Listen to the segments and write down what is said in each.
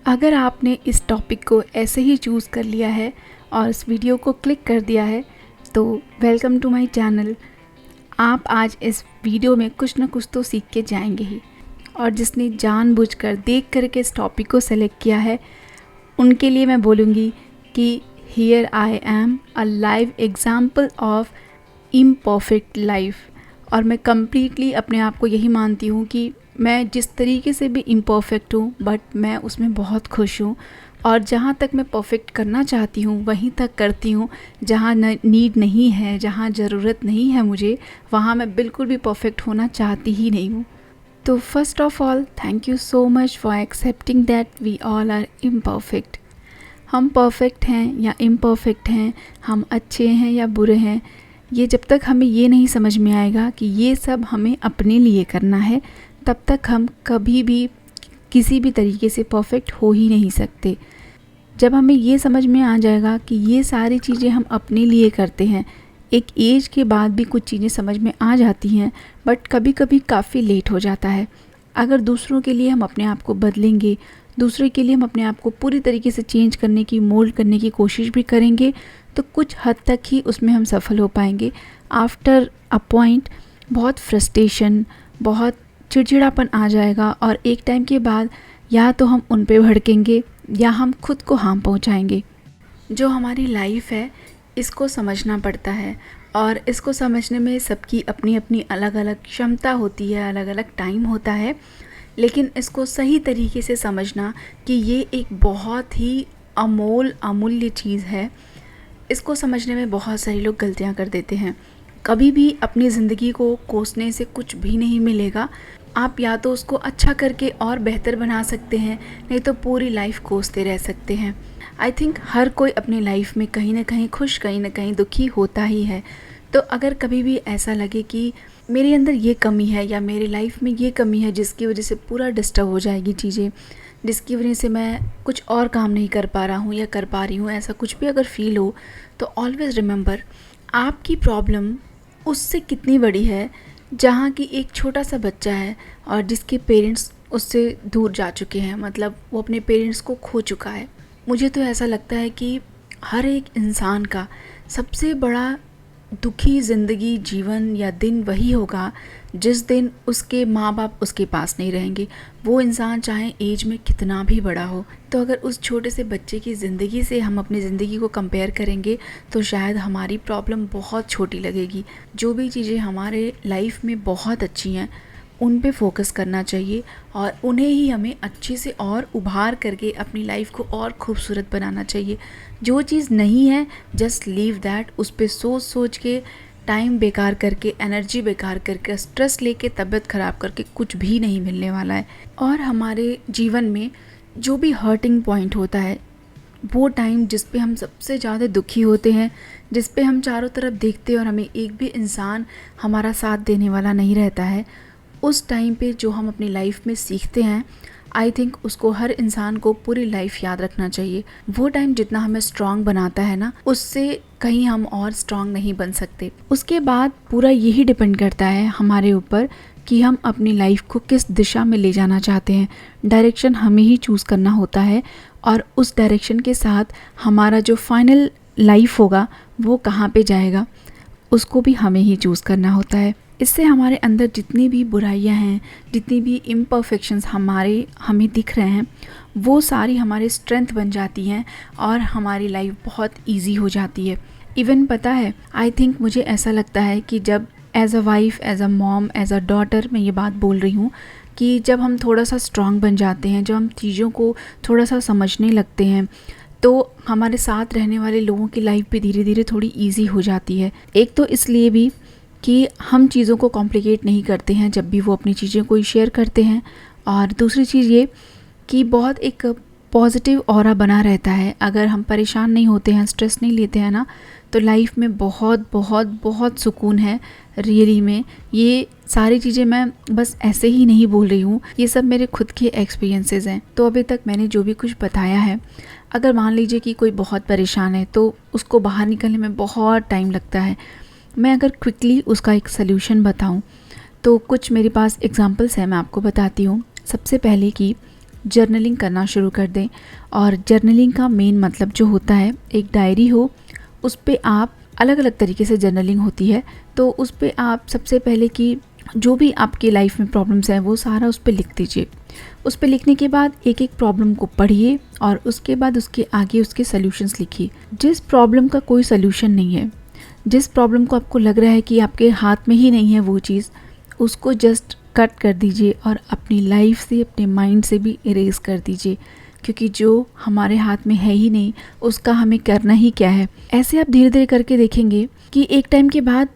अगर आपने इस टॉपिक को ऐसे ही चूज़ कर लिया है और इस वीडियो को क्लिक कर दिया है तो वेलकम टू माय चैनल। आप आज इस वीडियो में कुछ ना कुछ तो सीख के जाएंगे ही। और जिसने जानबूझकर देख करके इस टॉपिक को सेलेक्ट किया है उनके लिए मैं बोलूँगी कि here I am a live example of imperfect life. और मैं कम्प्लीटली अपने आप को यही मानती हूँ कि मैं जिस तरीके से भी इम्परफेक्ट हूँ बट मैं उसमें बहुत खुश हूँ। और जहाँ तक मैं परफेक्ट करना चाहती हूँ वहीं तक करती हूँ। जहाँ नीड नहीं है, जहाँ ज़रूरत नहीं है मुझे, वहाँ मैं बिल्कुल भी परफेक्ट होना चाहती ही नहीं हूँ। तो first of all thank you so much for accepting that we all are imperfect. हम परफेक्ट हैं या इम्परफेक्ट हैं, हम अच्छे हैं या बुरे हैं, ये जब तक हमें ये नहीं समझ में आएगा कि ये सब हमें अपने लिए करना है तब तक हम कभी भी किसी भी तरीके से परफेक्ट हो ही नहीं सकते। जब हमें ये समझ में आ जाएगा कि ये सारी चीज़ें हम अपने लिए करते हैं, एक एज के बाद भी कुछ चीज़ें समझ में आ जाती हैं बट कभी कभी काफ़ी लेट हो जाता है। अगर दूसरों के लिए हम अपने आप को बदलेंगे, दूसरे के लिए हम अपने आप को पूरी तरीके से चेंज करने की, मोल्ड करने की कोशिश भी करेंगे तो कुछ हद तक ही उसमें हम सफल हो पाएंगे। आफ्टर अ पॉइंट बहुत फ्रस्ट्रेशन, बहुत चिड़चिड़ापन आ जाएगा और एक टाइम के बाद या तो हम उन पे भड़केंगे या हम खुद को हार्म पहुंचाएंगे। जो हमारी लाइफ है इसको समझना पड़ता है और इसको समझने में सबकी अपनी अपनी अलग अलग क्षमता होती है, अलग अलग टाइम होता है। लेकिन इसको सही तरीके से समझना कि ये एक बहुत ही अमूल्य चीज़ है, इसको समझने में बहुत सारे लोग गलतियां कर देते हैं। कभी भी अपनी ज़िंदगी को कोसने से कुछ भी नहीं मिलेगा। आप या तो उसको अच्छा करके और बेहतर बना सकते हैं, नहीं तो पूरी लाइफ कोसते रह सकते हैं। आई थिंक हर कोई अपनी लाइफ में कहीं ना कहीं खुश, कहीं ना कहीं दुखी होता ही है। तो अगर कभी भी ऐसा लगे कि मेरे अंदर ये कमी है या मेरी लाइफ में ये कमी है जिसकी वजह से पूरा डिस्टर्ब हो जाएगी चीज़ें, जिसकी वजह से मैं कुछ और काम नहीं कर पा रहा हूँ या कर पा रही हूँ, ऐसा कुछ भी अगर फील हो तो ऑलवेज़ रिमेंबर आपकी प्रॉब्लम उससे कितनी बड़ी है जहाँ की एक छोटा सा बच्चा है और जिसके पेरेंट्स उससे दूर जा चुके हैं, मतलब वो अपने पेरेंट्स को खो चुका है। मुझे तो ऐसा लगता है कि हर एक इंसान का सबसे बड़ा दुखी ज़िंदगी, जीवन या दिन वही होगा जिस दिन उसके माँ बाप उसके पास नहीं रहेंगे। वो इंसान चाहे एज में कितना भी बड़ा हो। तो अगर उस छोटे से बच्चे की ज़िंदगी से हम अपनी ज़िंदगी को कंपेयर करेंगे तो शायद हमारी प्रॉब्लम बहुत छोटी लगेगी। जो भी चीज़ें हमारे लाइफ में बहुत अच्छी हैं उन पे फोकस करना चाहिए और उन्हें ही हमें अच्छे से और उभार करके अपनी लाइफ को और खूबसूरत बनाना चाहिए। जो चीज़ नहीं है जस्ट लीव दैट। उस पे सोच सोच के टाइम बेकार करके, एनर्जी बेकार करके, स्ट्रेस लेके, तबीयत ख़राब करके कुछ भी नहीं मिलने वाला है। और हमारे जीवन में जो भी हर्टिंग पॉइंट होता है, वो टाइम जिस पे हम सबसे ज़्यादा दुखी होते हैं, जिस पे हम चारों तरफ देखते हैं और हमें एक भी इंसान हमारा साथ देने वाला नहीं रहता है, उस टाइम पे जो हम अपनी लाइफ में सीखते हैं, आई थिंक उसको हर इंसान को पूरी लाइफ याद रखना चाहिए। वो टाइम जितना हमें स्ट्रांग बनाता है ना, उससे कहीं हम और स्ट्रांग नहीं बन सकते। उसके बाद पूरा यही डिपेंड करता है हमारे ऊपर कि हम अपनी लाइफ को किस दिशा में ले जाना चाहते हैं। डायरेक्शन हमें ही चूज़ करना होता है और उस डायरेक्शन के साथ हमारा जो फाइनल लाइफ होगा वो कहाँ पे जाएगा उसको भी हमें ही चूज़ करना होता है। इससे हमारे अंदर जितनी भी बुराइयां हैं, जितनी भी इम्परफेक्शंस हमें दिख रहे हैं, वो सारी हमारी स्ट्रेंथ बन जाती हैं और हमारी लाइफ बहुत इजी हो जाती है। इवन पता है, आई थिंक मुझे ऐसा लगता है कि जब as a wife, as a mom, as a daughter मैं ये बात बोल रही हूँ कि जब हम थोड़ा सा स्ट्रांग बन जाते हैं, जब हम चीज़ों को थोड़ा सा समझने लगते हैं, तो हमारे साथ रहने वाले लोगों की लाइफ भी धीरे धीरे थोड़ी ईजी हो जाती है। एक तो इसलिए भी कि हम चीज़ों को कॉम्प्लिकेट नहीं करते हैं जब भी वो अपनी चीज़ें कोई शेयर करते हैं, और दूसरी चीज़ ये कि बहुत एक पॉजिटिव ऑरा बना रहता है। अगर हम परेशान नहीं होते हैं, स्ट्रेस नहीं लेते हैं ना, तो लाइफ में बहुत बहुत बहुत सुकून है रियली में। ये सारी चीज़ें मैं बस ऐसे ही नहीं बोल रही हूँ, ये सब मेरे खुद के एक्सपीरियंसेस हैं। तो अभी तक मैंने जो भी कुछ बताया है, अगर मान लीजिए कि कोई बहुत परेशान है तो उसको बाहर निकलने में बहुत टाइम लगता है। मैं अगर क्विकली उसका एक सल्यूशन बताऊं तो कुछ मेरे पास एग्जांपल्स हैं, मैं आपको बताती हूँ। सबसे पहले कि जर्नलिंग करना शुरू कर दें। और जर्नलिंग का मेन मतलब जो होता है, एक डायरी हो, उस पे आप अलग अलग तरीके से जर्नलिंग होती है, तो उस पे आप सबसे पहले कि जो भी आपकी लाइफ में प्रॉब्लम्स हैं वो सारा उस पे लिख दीजिए। उस पे लिखने के बाद एक एक प्रॉब्लम को पढ़िए और उसके बाद उसके आगे उसके सॉल्यूशंस लिखिए। जिस प्रॉब्लम का कोई सॉल्यूशन नहीं है, जिस प्रॉब्लम को आपको लग रहा है कि आपके हाथ में ही नहीं है वो चीज़, उसको जस्ट कट कर दीजिए और अपनी लाइफ से, अपने माइंड से भी इरेज कर दीजिए, क्योंकि जो हमारे हाथ में है ही नहीं उसका हमें करना ही क्या है। ऐसे आप धीरे धीरे करके देखेंगे कि एक टाइम के बाद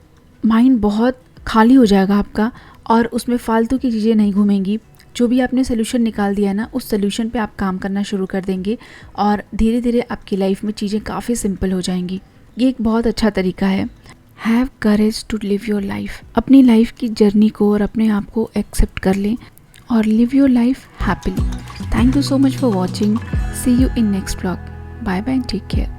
माइंड बहुत खाली हो जाएगा आपका और उसमें फालतू की चीज़ें नहीं घूमेंगी। जो भी आपने सोल्यूशन निकाल दिया ना, उस सोल्यूशन पे आप काम करना शुरू कर देंगे और धीरे धीरे आपकी लाइफ में चीज़ें काफ़ी सिंपल हो जाएंगी। ये एक बहुत अच्छा तरीका है। Have courage to live your life. अपनी लाइफ की जर्नी को और अपने आप को एक्सेप्ट कर लें और live your life happily. Thank you so much for watching. See you in next vlog. Bye bye, take care.